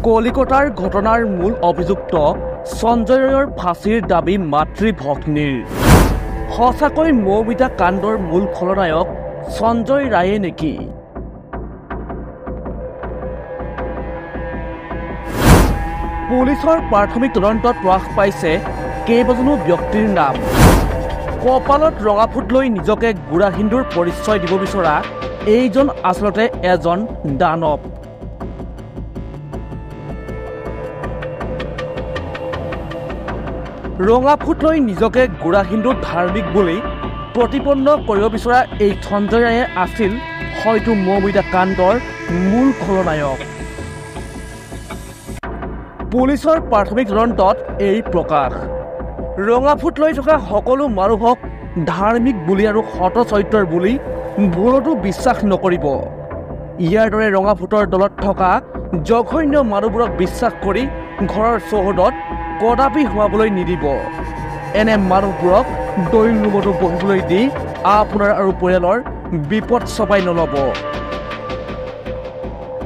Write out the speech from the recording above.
কলিকতাৰ ঘটনাৰ মূল অভিযুক্ত সঞ্জয় ৰায়ৰ ফাঁচীৰ দাবী মাতৃভগ্নীৰ। সঁচাকৈ মৌমিতা কাণ্ডৰ মূল খলনায়ক সঞ্জয় ৰায়ে নেকি? পুলিচৰ প্ৰাথমিক তদন্তত প্ৰকাশ পাইছে কেইবাজনো ব্যক্তিৰ নাম। কপালত ৰঙা ফুট লৈ নিজকে গোড়া হিন্দুৰ পৰিচয় দিব বিচৰা এইজন আচলতে এজন দানৱ। ৰঙা ফুট লৈ নিজকে গোড়া হিন্দু ধাৰ্মিক বুলি প্ৰতিপন্ন কৰিব বিচৰা এই সঞ্জয় ৰায়ে আছিল হয়তো মৌমিতা কাণ্ডৰ মূল খলনায়ক। পুলিচৰ প্ৰাথমিক তদন্তত এই প্ৰকাশ। ৰঙা ফুট লৈ থকা সকলো মানুহক ধাৰ্মিক বুলি আৰু সত চৰিত্ৰৰ বুলি ভুলতো বিশ্বাস নকৰিব। ইয়াৰ দৰে ৰঙা ফুটৰ দলত থকা জঘন্য মানুহবোৰক বিশ্বাস কৰি ঘৰৰ চৌহদত কদাপি সোমাবলৈ নিদিব। এনে মানুহবোৰক দৈল ৰুমতো বহিবলৈ দি আপোনাৰ আৰু পৰিয়ালৰ বিপদ চপাই নল'ব।